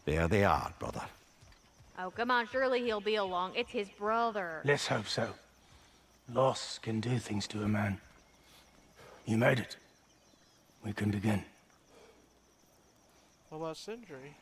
There they are, brother. Oh, come on, surely he'll be along. It's his brother. Let's hope so. Loss can do things to a man. You made it. We can begin. What about Sindri?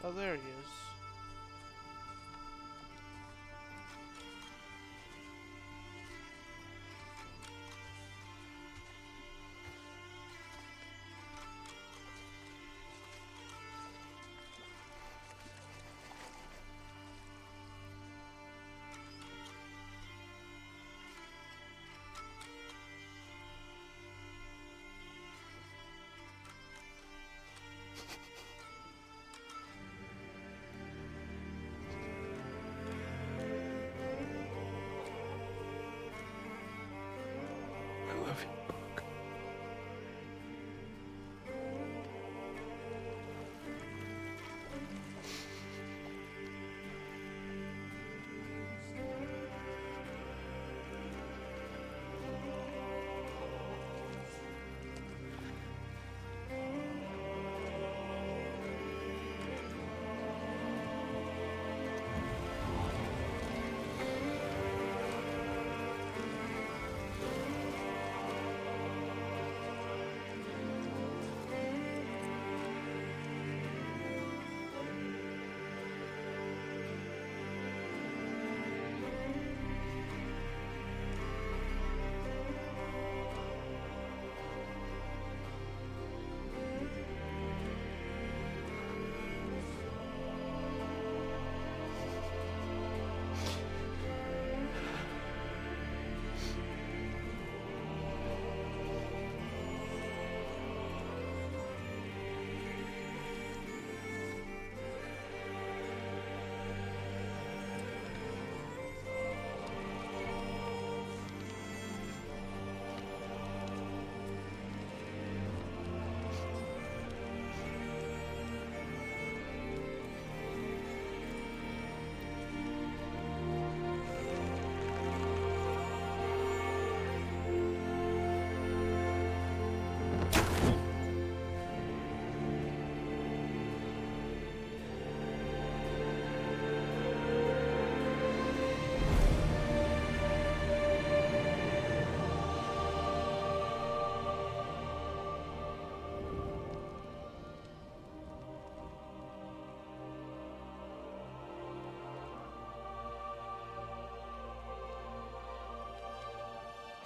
Oh, there he is. I love you, Brok.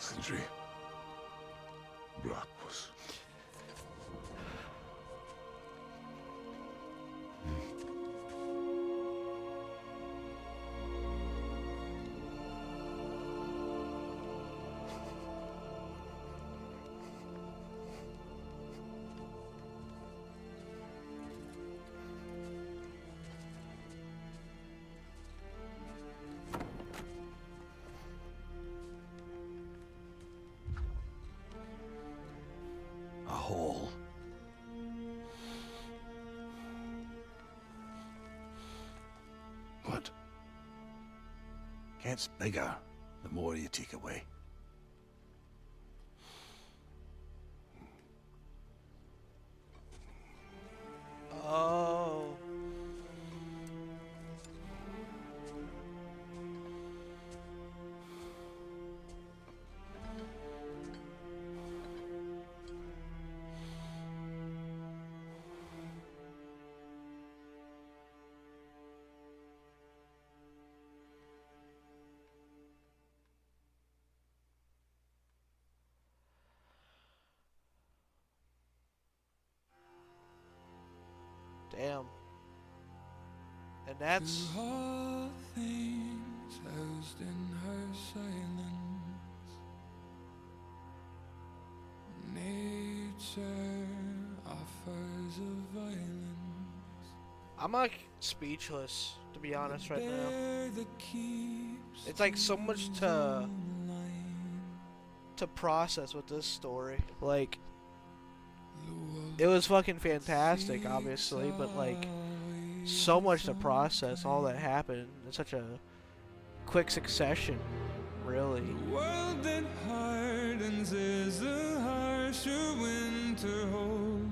Sindri. Brok was... A hole. What? Gets bigger the more you take away. Oh. Damn. And that's... All things housed in her silence. Nature offers a violence. I'm like speechless, to be honest, right now. There that keeps It's like so much to process with this story. Like, it was fucking fantastic, obviously, but like, so much to process, all that happened in such a quick succession, really. the world that hardens is the harsher winter holds.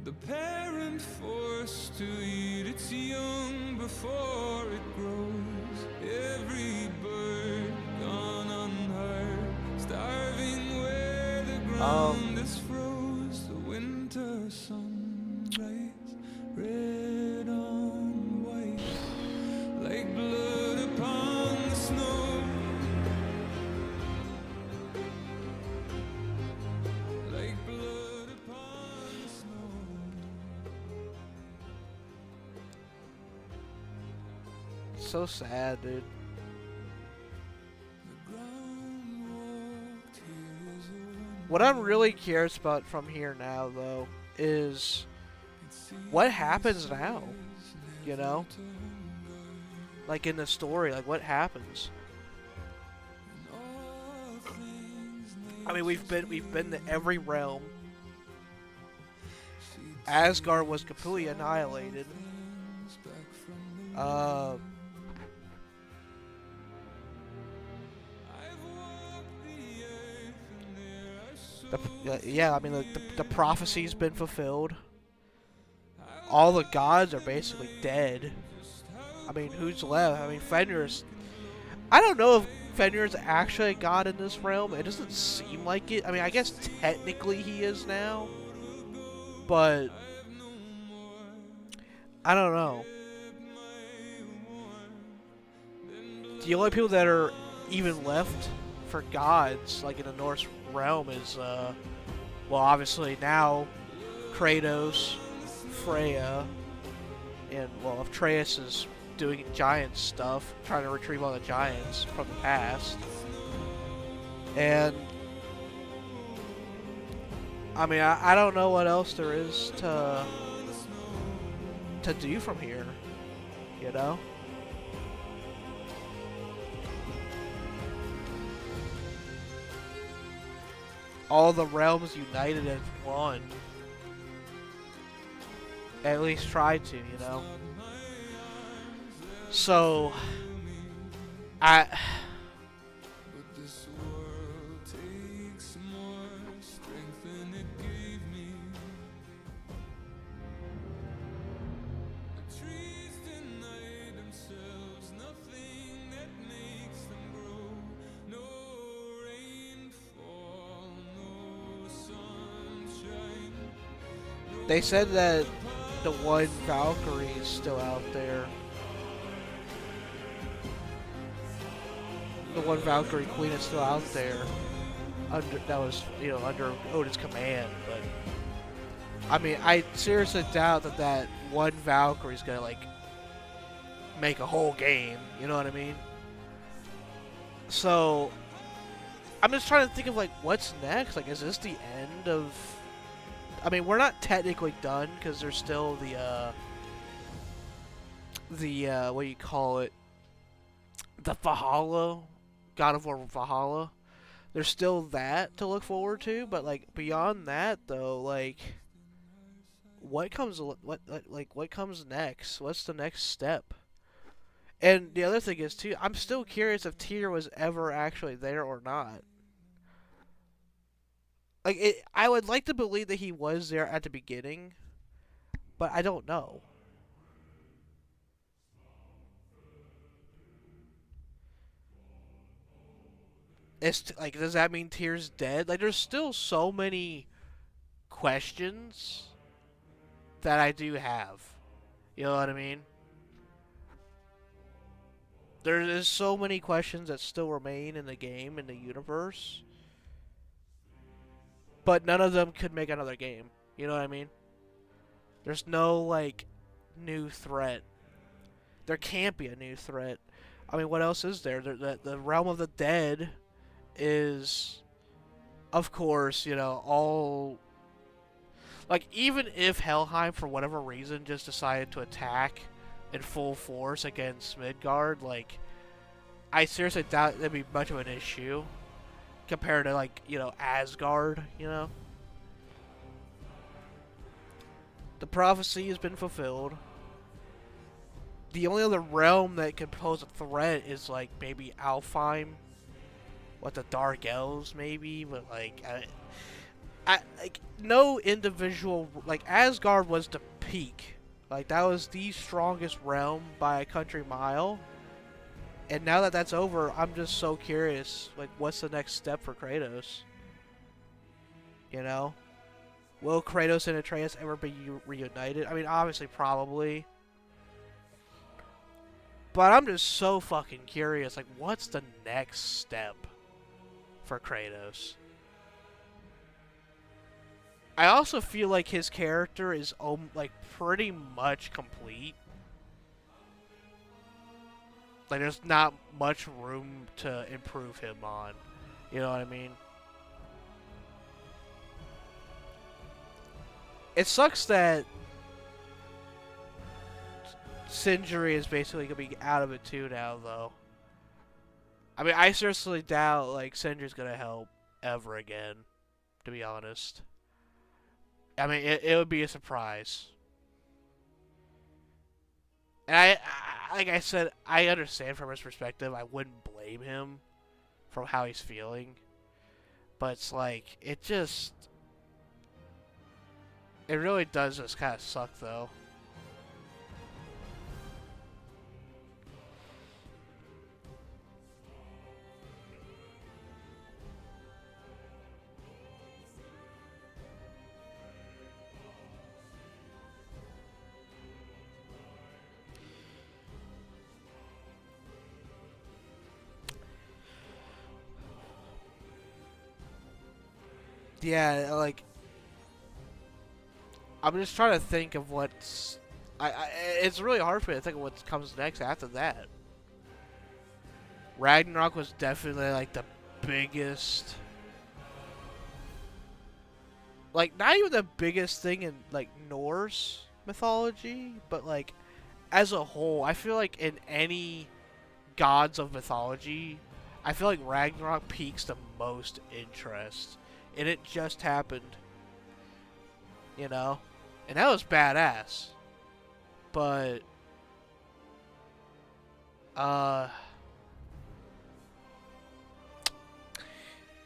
The parent forced to eat its young before it grows. Every bird gone unheard, starving where the ground is froze. The winter sunrise, red on white, like blood upon the snow. Like blood upon the snow. So sad, dude. The ground walked here is a wonder. What I'm really curious about from here now, though, is what happens now, you know? Like in the story, like what happens? I mean, we've been to every realm. Asgard was completely annihilated. Yeah, I mean, the prophecy's been fulfilled. All the gods are basically dead. I mean, who's left? I mean, Fenrir's... I don't know if Fenrir's actually a god in this realm. It doesn't seem like it. I mean, I guess technically he is now. But... I don't know. The only people that are even left for gods, like in the Norse realm, is, well, obviously now Kratos, Freya, and, well, Atreus is doing giant stuff, trying to retrieve all the giants from the past. And, I mean, I don't know what else there is to do from here, you know? All the realms united as one. At least try to, you know? So, But this world takes more strength than it gave me. The trees deny themselves nothing that makes them grow. No rainfall, no sunshine. they said that the one Valkyrie is still out there. The one Valkyrie Queen is still out there. That was, you know, under Odin's command, but I mean, I seriously doubt that one Valkyrie is gonna, like, make a whole game. You know what I mean? So, I'm just trying to think of, like, what's next? Like, is this the end of... I mean, we're not technically done, because there's still the, what do you call it? The Valhalla. God of War Valhalla. There's still that to look forward to, but, like, beyond that, though, like, what comes next? What's the next step? And the other thing is, too, I'm still curious if Tyr was ever actually there or not. Like, I would like to believe that he was there at the beginning, but I don't know. Like, does that mean Tyr's dead? Like, there's still so many questions that I do have. You know what I mean? There's so many questions that still remain in the game, in the universe. But none of them could make another game. You know what I mean? There's no, like, new threat. There can't be a new threat. I mean, what else is there? The realm of the dead is, of course, you know, all... Like, even if Helheim, for whatever reason, just decided to attack in full force against Midgard, like, I seriously doubt that'd be much of an issue compared to, like, you know, Asgard, you know? The prophecy has been fulfilled. The only other realm that could pose a threat is, like, maybe Alfheim. What, the Dark Elves, maybe? But, like, like, no individual... Like, Asgard was the peak. Like, that was the strongest realm by a country mile. And now that that's over, I'm just so curious. Like, what's the next step for Kratos? You know? Will Kratos and Atreus ever be reunited? I mean, obviously, probably. But I'm just so fucking curious. Like, what's the next step for Kratos? I also feel like his character is, like, pretty much complete. Like, there's not much room to improve him on. You know what I mean? It sucks that Sindri is basically going to be out of it too now, though. I mean, I seriously doubt, like, Sindri's going to help ever again, to be honest. I mean, it would be a surprise. And like I said, I understand from his perspective. I wouldn't blame him from how he's feeling. But it's like, it really does just kind of suck, though. Yeah, like, I'm just trying to think of what's... it's really hard for me to think of what comes next after that. Ragnarok was definitely, like, the biggest... Like, not even the biggest thing in, like, Norse mythology, but, like, as a whole, I feel like in any gods of mythology, I feel like Ragnarok piques the most interest. And it just happened. You know? And that was badass. But...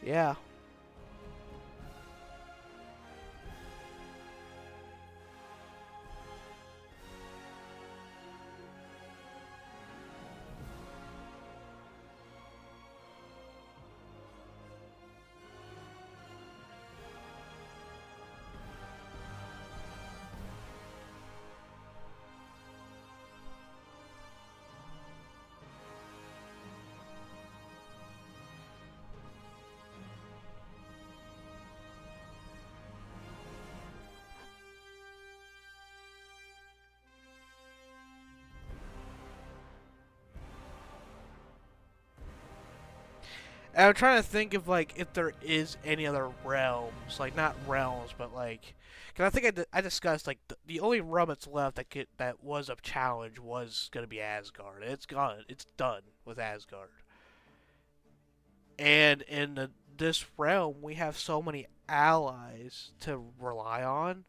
yeah. And I'm trying to think of, like, if there is any other realms. Like, not realms, but, like... Because I think I discussed, like, the only realm that's left that was a challenge was going to be Asgard. It's gone. It's done with Asgard. And in this realm, we have so many allies to rely on.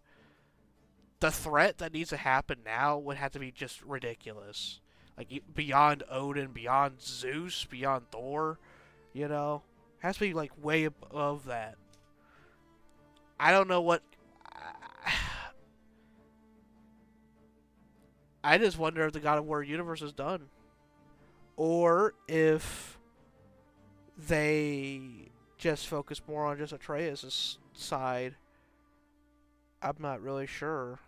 The threat that needs to happen now would have to be just ridiculous. Like, beyond Odin, beyond Zeus, beyond Thor... You know? Has to be, like, way above that. I don't know what... I just wonder if the God of War universe is done. Or if they just focus more on just Atreus' side. I'm not really sure.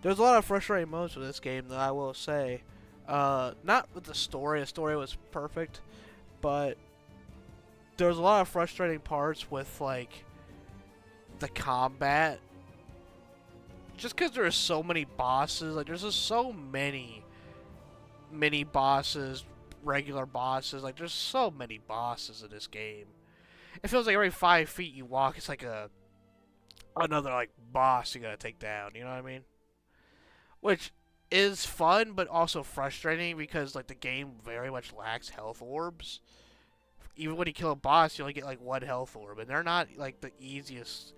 There's a lot of frustrating moments with this game, though, I will say. Not with the story. The story was perfect, but there was a lot of frustrating parts with, like, the combat. Just because there's so many bosses. Like, there's just so many mini bosses, regular bosses. Like, there's so many bosses in this game. It feels like every 5 feet you walk, it's like another, like, boss you gotta take down. You know what I mean? Which is fun, but also frustrating because, like, the game very much lacks health orbs. Even when you kill a boss, you only get, like, 1 health orb, and they're not, like, the easiest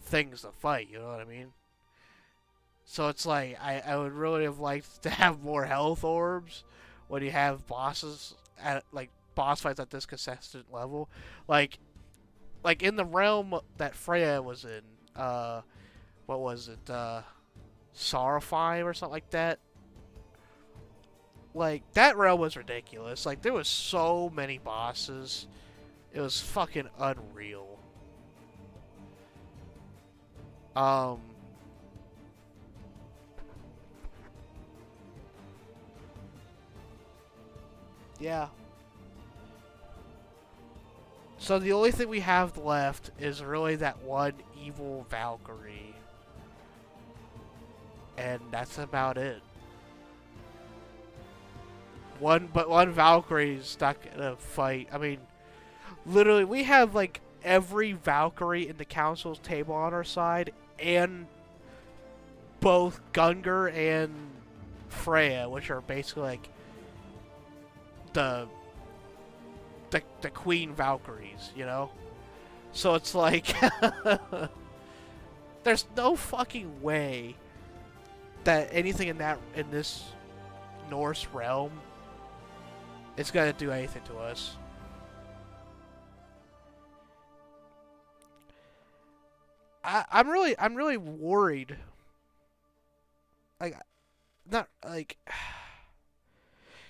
things to fight, you know what I mean? So it's like, I would really have liked to have more health orbs when you have bosses at, like, boss fights at this consistent level. Like in the realm that Freya was in, what was it, Sorrowfire or something like that? Like, that realm was ridiculous. Like, there was so many bosses. It was fucking unreal. Yeah. So the only thing we have left is really that one evil Valkyrie. And that's about it. One Valkyrie's not gonna fight. I mean, literally, we have, like, every Valkyrie in the council's table on our side, and both Gungar and Freya, which are basically, like, the Queen Valkyries, you know? So it's like, there's no fucking way that anything in this Norse realm is gonna do anything to us. I'm really worried. Like, not like,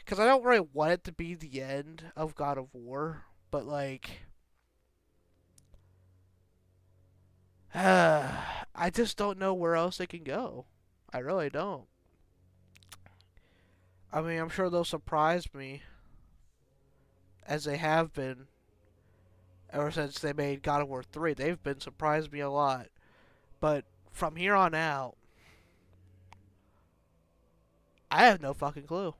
because I don't really want it to be the end of God of War, but like, I just don't know where else they can go. I really don't. I mean, I'm sure they'll surprise me, as they have been ever since they made God of War 3. They've been surprising me a lot. But from here on out, I have no fucking clue.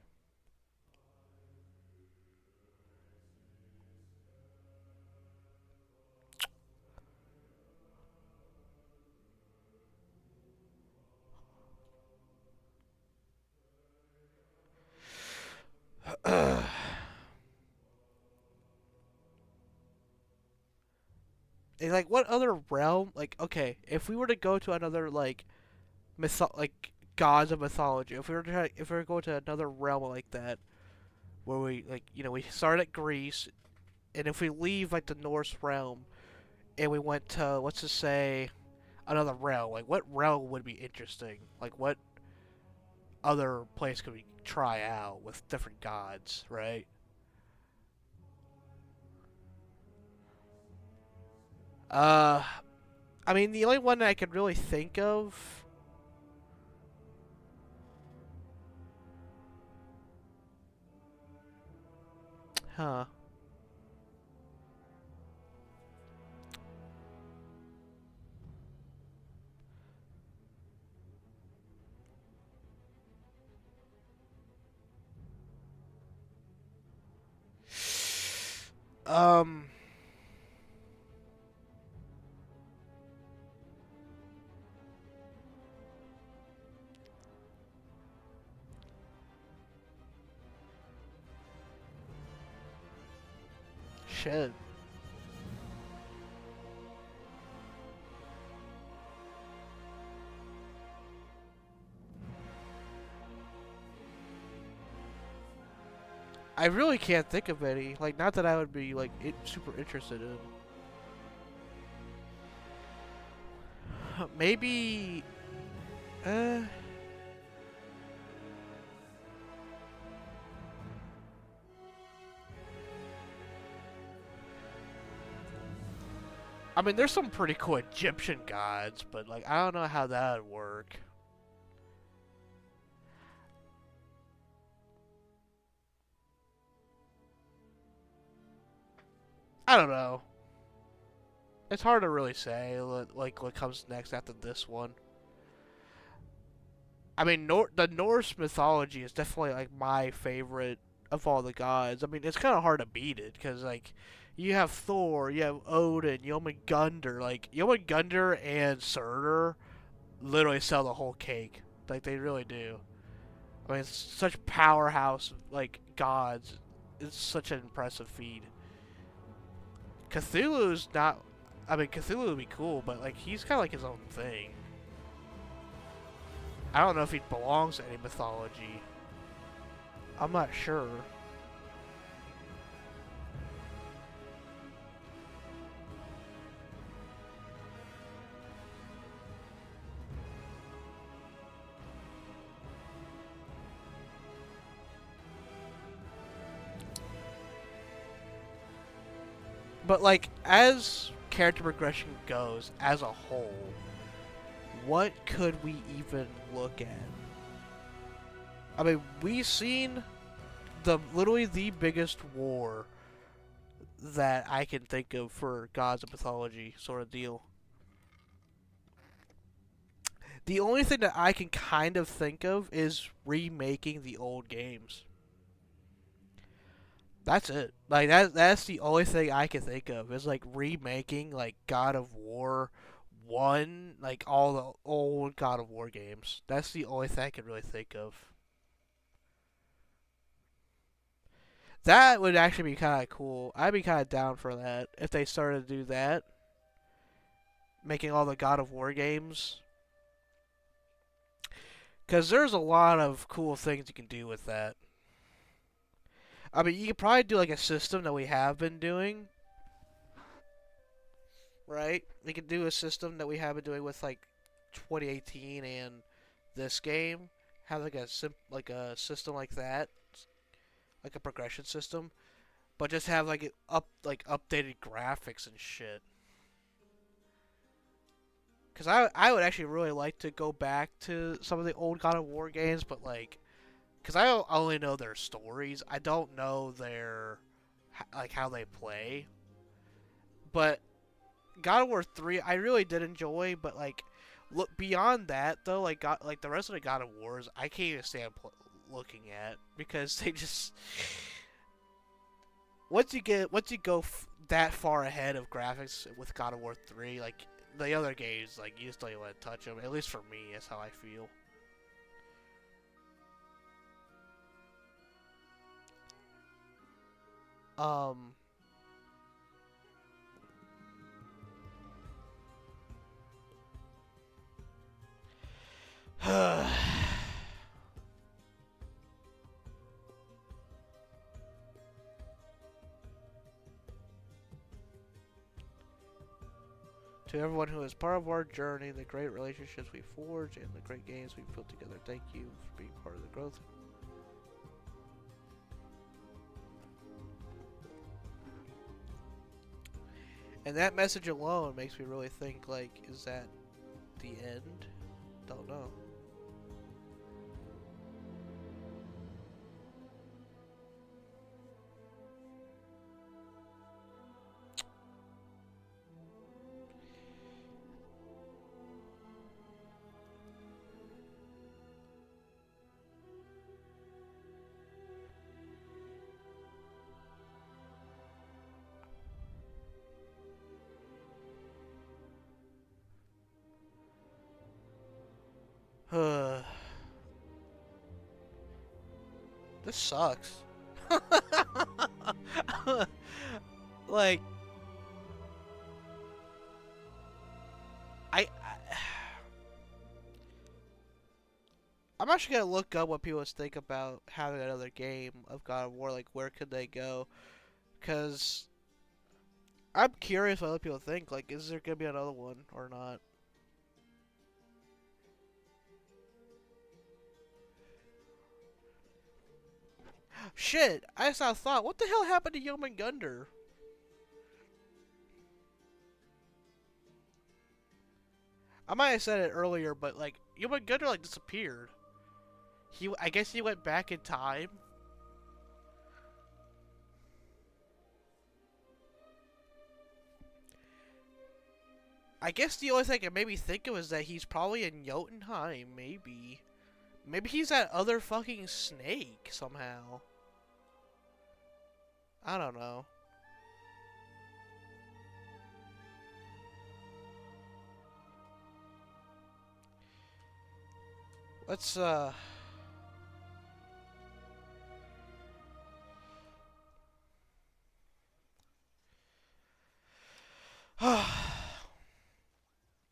Like, what other realm? Like, okay, if we were to go to another, like, like, gods of mythology, if we were to go to another realm like that, where we, like, you know, we start at Greece, and if we leave, like, the Norse realm, and we went to, let's just say, another realm, like, what realm would be interesting? Like, what other place could we try out with different gods, right? Uh, I mean, the only one that I could really think of, huh? Um, shit. I really can't think of any. Like, not that I would be, like, super interested in. Maybe, uh, I mean, there's some pretty cool Egyptian gods, but, like, I don't know how that would work. I don't know. It's hard to really say, like, what comes next after this one. I mean, the Norse mythology is definitely, like, my favorite of all the gods. I mean, it's kind of hard to beat it, because, like, you have Thor, you have Odin, Jormungandr. Like, Jormungandr and Surtur literally sell the whole cake. Like, they really do. I mean, it's such powerhouse, like, gods. It's such an impressive feat. Cthulhu's not... I mean, Cthulhu would be cool, but, like, he's kind of like his own thing. I don't know if he belongs to any mythology. I'm not sure. But, like, as character progression goes, as a whole, what could we even look at? I mean, we've seen literally the biggest war that I can think of for gods of mythology sort of deal. The only thing that I can kind of think of is remaking the old games. That's it. Like, that's the only thing I can think of is, like, remaking, like, God of War 1, like, all the old God of War games. That's the only thing I can really think of. That would actually be kind of cool. I'd be kind of down for that if they started to do that. Making all the God of War games. Because there's a lot of cool things you can do with that. I mean, you could probably do, like, a system that we have been doing. Right? We could do a system that we have been doing with, like, 2018 and this game. Have, like, a system like that. Like a progression system. But just have, like, updated graphics and shit. Because I would actually really like to go back to some of the old God of War games, but, like... Because I only know their stories. I don't know their... like, how they play. But... God of War 3, I really did enjoy, but, like... look, beyond that, though, like, the rest of the God of Wars, I can't even stand looking at. Because they just... Once you go that far ahead of graphics with God of War 3, like... the other games, like, you just don't even want to touch them. At least for me, that's how I feel. To everyone who is part of our journey, the great relationships we forged, and the great games we built together, thank you for being part of the growth. And that message alone makes me really think, like, is that the end? Don't know. This sucks. Like, I'm actually gonna look up what people think about having another game of God of War. Like, where could they go? Because I'm curious what other people think. Like, is there gonna be another one or not? Shit! I just had a thought. What the hell happened to Jormungandr? I might have said it earlier, but, like, Jormungandr, like, disappeared. I guess he went back in time. I guess the only thing I can maybe think of is that he's probably in Jotunheim, maybe. Maybe he's that other fucking snake somehow. I don't know. Let's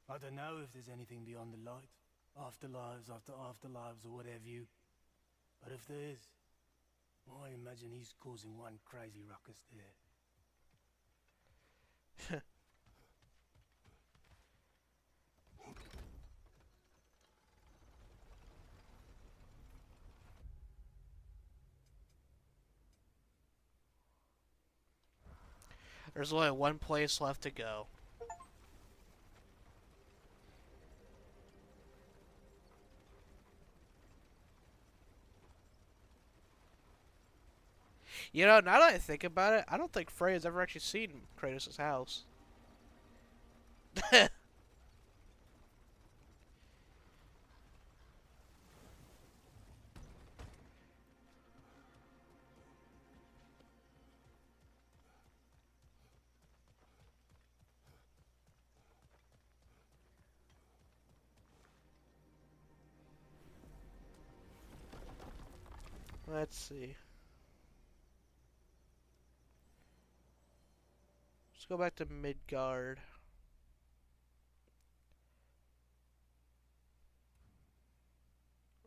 I don't know if there's anything beyond the light. Afterlives after afterlives or whatever you... But if there is, I imagine he's causing one crazy ruckus there. There's only one place left to go. You know, now that I think about it, I don't think Freya's ever actually seen Kratos' house. Let's see. Let's go back to Midgard.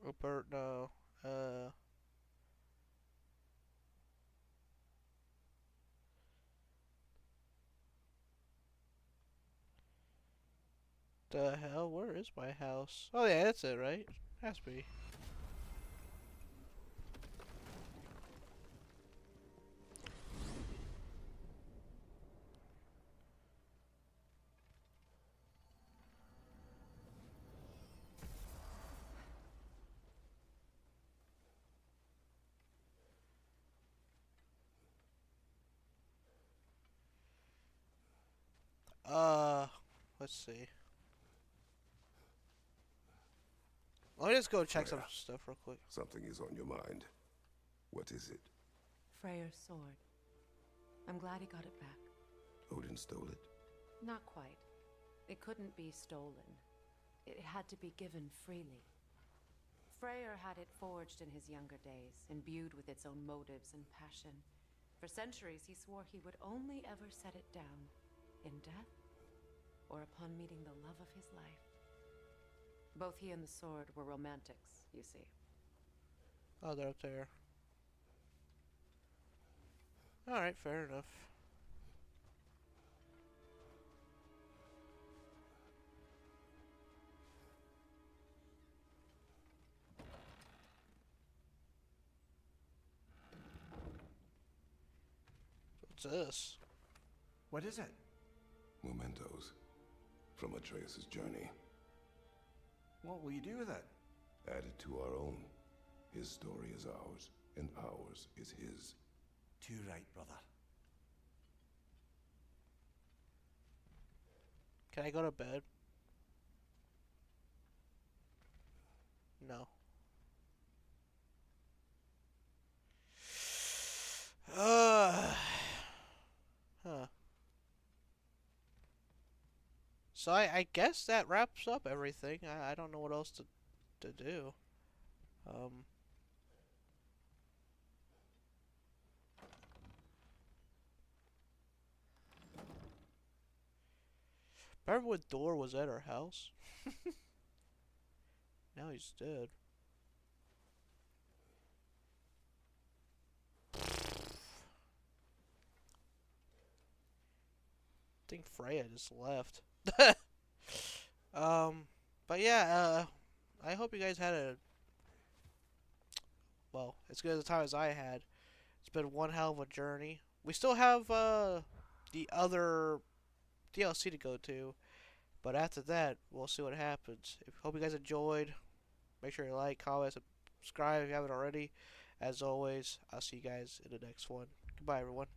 Rupert, no. The hell? Where is my house? Oh yeah, that's it, right? Has to be. Let's see. Let me just go check some stuff real quick. Something is on your mind. What is it? Freyr's sword. I'm glad he got it back. Odin stole it? Not quite. It couldn't be stolen. It had to be given freely. Freyr had it forged in his younger days, imbued with its own motives and passion. For centuries, he swore he would only ever set it down in death or upon meeting the love of his life. Both he and the sword were romantics, you see. Oh, they're up there. Alright, fair enough. What's this? What is it? Mementos. From Atreus' journey. What will you do with it? Add it to our own. His story is ours, and ours is his. Too right, brother. Can I go to bed? No. Huh. So I guess that wraps up everything. I don't know what else to do. Remember when Thor was at our house? Now he's dead. I think Freya just left. But yeah, I hope you guys had well, as good a time as I had. It's been one hell of a journey. We still have, the other DLC to go to, but after that, we'll see what happens. Hope you guys enjoyed. Make sure you like, comment, subscribe if you haven't already. As always, I'll see you guys in the next one. Goodbye, everyone.